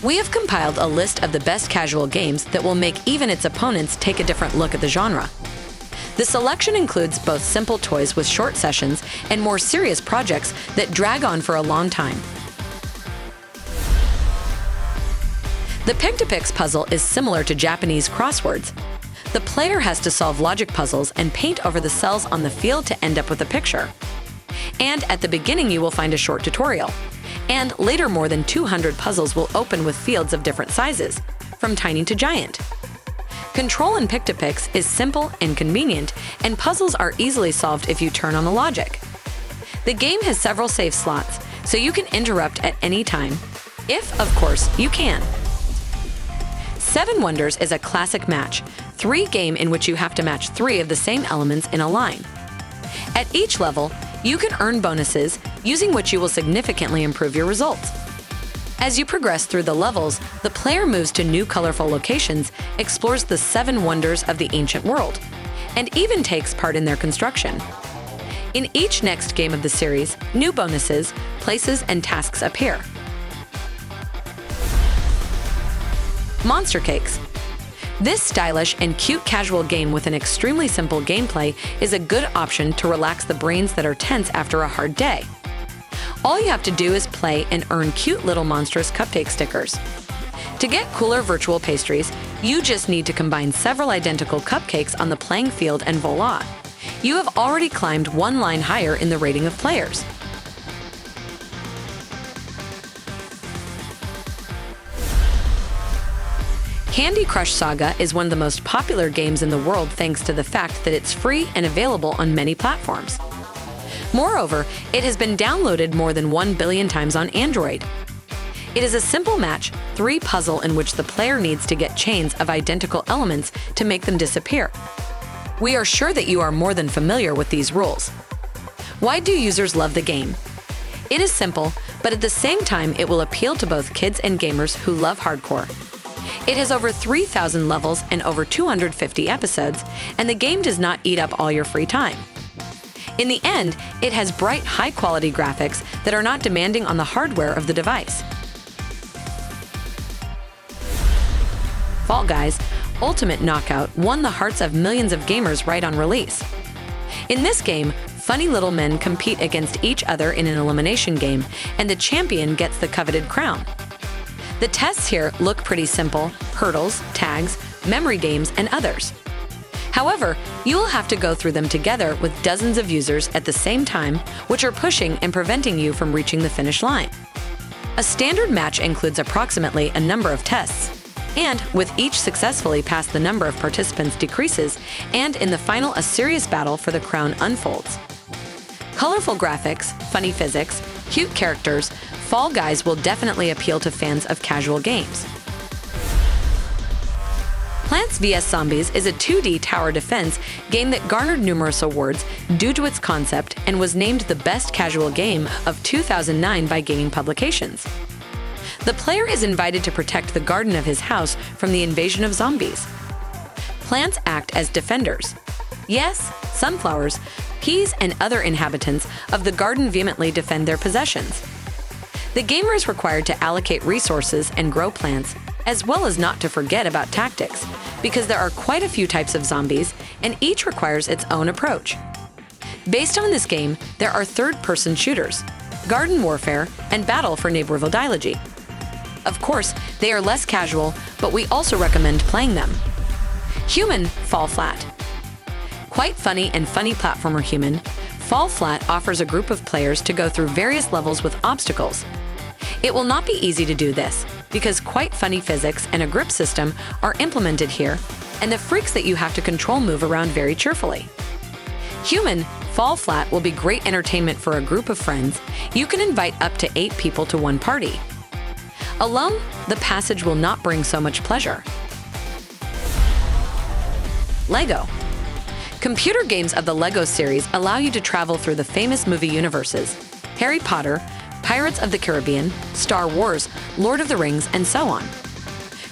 We have compiled a list of the best casual games that will make even its opponents take a different look at the genre. The selection includes both simple toys with short sessions and more serious projects that drag on for a long time. The Pictopix puzzle is similar to Japanese crosswords. The player has to solve logic puzzles and paint over the cells on the field to end up with a picture. And at the beginning, you will find a short tutorial. And later, more than 200 puzzles will open with fields of different sizes, from tiny to giant. Control in Pictopix is simple and convenient, and puzzles are easily solved if you turn on the logic. The game has several save slots, so you can interrupt at any time, if, of course, you can. 7 Wonders is a classic match, 3 game in which you have to match 3 of the same elements in a line. At each level, you can earn bonuses, using which you will significantly improve your results. As you progress through the levels, the player moves to new colorful locations, explores the 7 wonders of the ancient world, and even takes part in their construction. In each next game of the series, new bonuses, places, and tasks appear. Monstercakes. This stylish and cute casual game with an extremely simple gameplay is a good option to relax the brains that are tense after a hard day. All you have to do is play and earn cute little monstrous cupcake stickers. To get cooler virtual pastries, you just need to combine several identical cupcakes on the playing field and voila! You have already climbed 1 line higher in the rating of players. Candy Crush Saga is one of the most popular games in the world thanks to the fact that it's free and available on many platforms. Moreover, it has been downloaded more than 1 billion times on Android. It is a simple match 3 puzzle in which the player needs to get chains of identical elements to make them disappear. We are sure that you are more than familiar with these rules. Why do users love the game? It is simple, but at the same time it will appeal to both kids and gamers who love hardcore. It has over 3,000 levels and over 250 episodes, and the game does not eat up all your free time. In the end, it has bright, high-quality graphics that are not demanding on the hardware of the device. Fall Guys Ultimate Knockout won the hearts of millions of gamers right on release. In this game, funny little men compete against each other in an elimination game, and the champion gets the coveted crown. The tests here look pretty simple: hurdles, tags, memory games, and others. However, you will have to go through them together with dozens of users at the same time, which are pushing and preventing you from reaching the finish line. A standard match includes approximately a number of tests, and with each successfully passed, the number of participants decreases, and in the final, a serious battle for the crown unfolds. Colorful graphics, funny physics, cute characters, Fall Guys will definitely appeal to fans of casual games. Plants vs. Zombies is a 2D tower defense game that garnered numerous awards due to its concept and was named the best casual game of 2009 by gaming publications. The player is invited to protect the garden of his house from the invasion of zombies. Plants act as defenders. Yes, sunflowers, peas, and other inhabitants of the garden vehemently defend their possessions. The gamer is required to allocate resources and grow plants, as well as not to forget about tactics, because there are quite a few types of zombies, and each requires its own approach. Based on this game, there are third-person shooters, garden warfare, and battle for neighborhood dialogy. Of course, they are less casual, but we also recommend playing them. Human Fall Flat. Quite funny and funny platformer Human, Fall Flat offers a group of players to go through various levels with obstacles. It will not be easy to do this, because quite funny physics and a grip system are implemented here, and the freaks that you have to control move around very cheerfully. Human Fall Flat will be great entertainment for a group of friends. You can invite up to 8 people to one party. Alone, the passage will not bring so much pleasure. Lego. Computer games of the Lego series allow you to travel through the famous movie universes: Harry Potter, Pirates of the Caribbean, Star Wars, Lord of the Rings, and so on.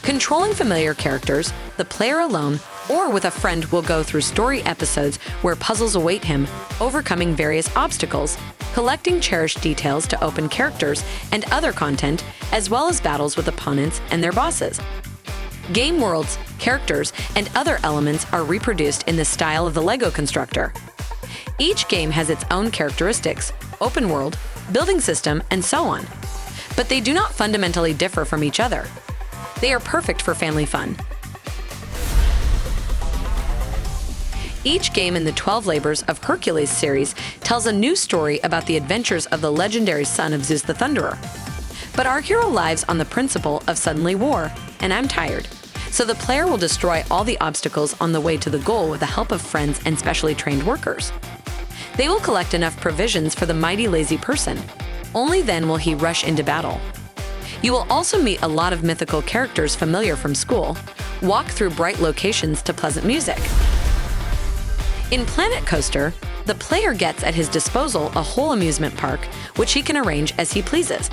Controlling familiar characters, the player alone or with a friend will go through story episodes where puzzles await him, overcoming various obstacles, collecting cherished details to open characters and other content, as well as battles with opponents and their bosses. Game worlds, characters, and other elements are reproduced in the style of the Lego constructor. Each game has its own characteristics, open world, building system, and so on. But they do not fundamentally differ from each other. They are perfect for family fun. Each game in the 12 Labours of Hercules series tells a new story about the adventures of the legendary son of Zeus the Thunderer. But our hero lives on the principle of suddenly war, and I'm tired. So the player will destroy all the obstacles on the way to the goal with the help of friends and specially trained workers. They will collect enough provisions for the mighty lazy person. Only then will he rush into battle. You will also meet a lot of mythical characters familiar from school, walk through bright locations to pleasant music. In Planet Coaster, the player gets at his disposal a whole amusement park, which he can arrange as he pleases.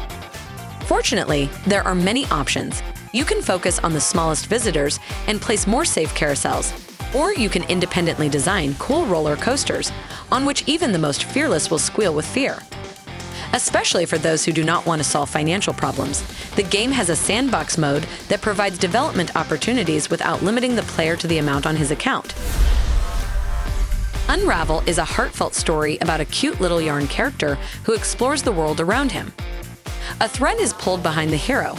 Fortunately, there are many options. You can focus on the smallest visitors and place more safe carousels, or you can independently design cool roller coasters, on which even the most fearless will squeal with fear. Especially for those who do not want to solve financial problems, the game has a sandbox mode that provides development opportunities without limiting the player to the amount on his account. Unravel is a heartfelt story about a cute little yarn character who explores the world around him. A thread is pulled behind the hero,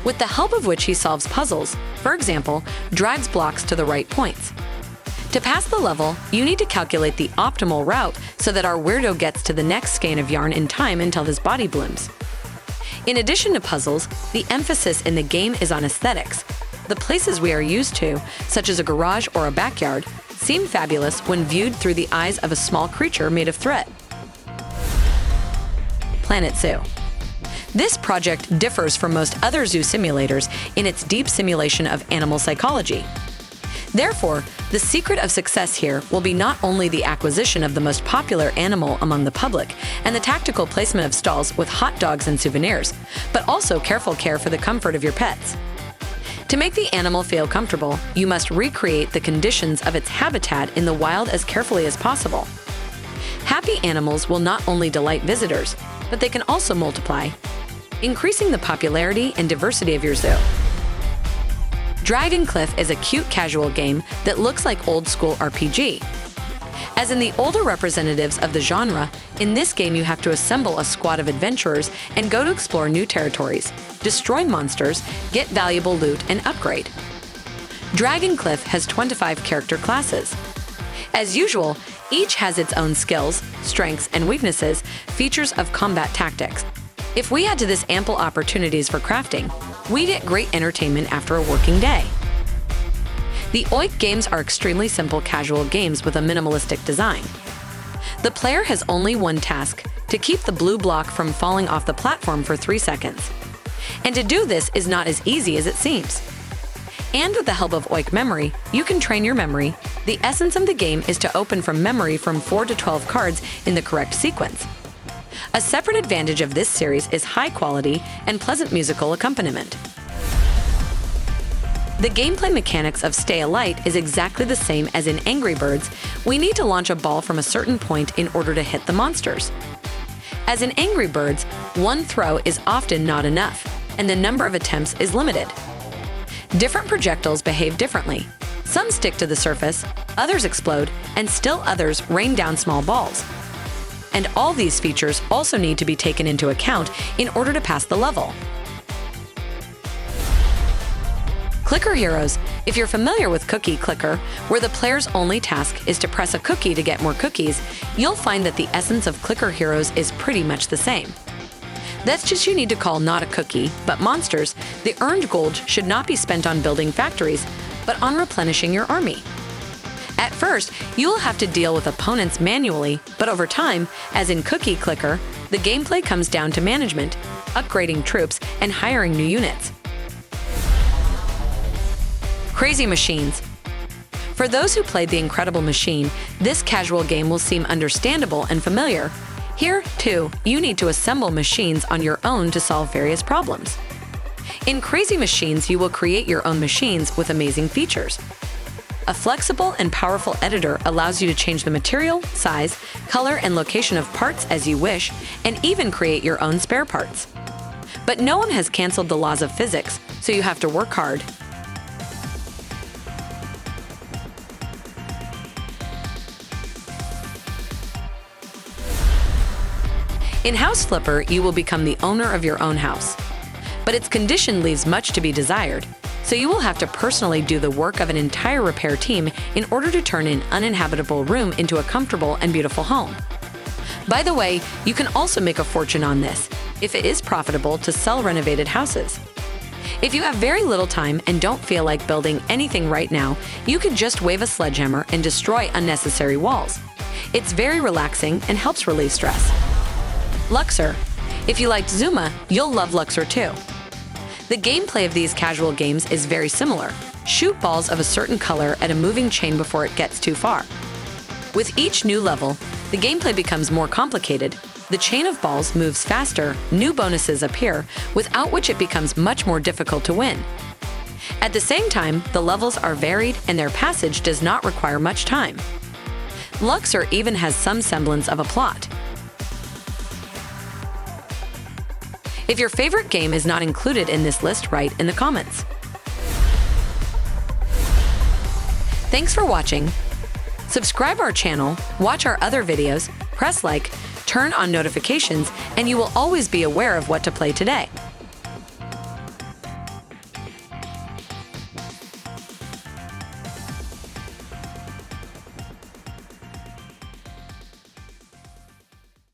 with the help of which he solves puzzles, for example, drags blocks to the right points. To pass the level, you need to calculate the optimal route so that our weirdo gets to the next skein of yarn in time until his body blooms. In addition to puzzles, the emphasis in the game is on aesthetics. The places we are used to, such as a garage or a backyard, seem fabulous when viewed through the eyes of a small creature made of thread. Planet Zoo. This project differs from most other zoo simulators in its deep simulation of animal psychology. Therefore, the secret of success here will be not only the acquisition of the most popular animal among the public and the tactical placement of stalls with hot dogs and souvenirs, but also careful care for the comfort of your pets. To make the animal feel comfortable, you must recreate the conditions of its habitat in the wild as carefully as possible. Happy animals will not only delight visitors, but they can also multiply, increasing the popularity and diversity of your zoo. Dragon Cliff is a cute casual game that looks like old-school RPG. As in the older representatives of the genre, in this game you have to assemble a squad of adventurers and go to explore new territories, destroy monsters, get valuable loot, and upgrade. Dragon Cliff has 25 character classes. As usual, each has its own skills, strengths, and weaknesses, features of combat tactics. If we add to this ample opportunities for crafting, we get great entertainment after a working day. The Oik games are extremely simple casual games with a minimalistic design. The player has only one task: to keep the blue block from falling off the platform for 3 seconds. And to do this is not as easy as it seems. And with the help of Oik Memory, you can train your memory. The essence of the game is to open from memory from 4 to 12 cards in the correct sequence. A separate advantage of this series is high quality and pleasant musical accompaniment. The gameplay mechanics of Stay Alight is exactly the same as in Angry Birds. We need to launch a ball from a certain point in order to hit the monsters. As in Angry Birds, one throw is often not enough, and the number of attempts is limited. Different projectiles behave differently. Some stick to the surface, others explode, and still others rain down small balls. And all these features also need to be taken into account in order to pass the level. Clicker Heroes. If you're familiar with Cookie Clicker, where the player's only task is to press a cookie to get more cookies, you'll find that the essence of Clicker Heroes is pretty much the same. That's just you need to call not a cookie, but monsters. The earned gold should not be spent on building factories, but on replenishing your army. At first, you will have to deal with opponents manually, but over time, as in Cookie Clicker, the gameplay comes down to management, upgrading troops, and hiring new units. Crazy Machines. For those who played The Incredible Machine, this casual game will seem understandable and familiar. Here, too, you need to assemble machines on your own to solve various problems. In Crazy Machines, you will create your own machines with amazing features. A flexible and powerful editor allows you to change the material, size, color, and location of parts as you wish, and even create your own spare parts. But no one has canceled the laws of physics, so you have to work hard. In House Flipper, you will become the owner of your own house. But its condition leaves much to be desired, so you will have to personally do the work of an entire repair team in order to turn an uninhabitable room into a comfortable and beautiful home. By the way, you can also make a fortune on this, if it is profitable to sell renovated houses. If you have very little time and don't feel like building anything right now, you can just wave a sledgehammer and destroy unnecessary walls. It's very relaxing and helps relieve stress. Luxor. If you liked Zuma, you'll love Luxor too. The gameplay of these casual games is very similar. Shoot balls of a certain color at a moving chain before it gets too far. With each new level, the gameplay becomes more complicated. The chain of balls moves faster, new bonuses appear, without which it becomes much more difficult to win. At the same time, the levels are varied and their passage does not require much time. Luxor even has some semblance of a plot. If your favorite game is not included in this list, write in the comments. Thanks for watching. Subscribe our channel, watch our other videos, press like, turn on notifications, and you will always be aware of what to play today.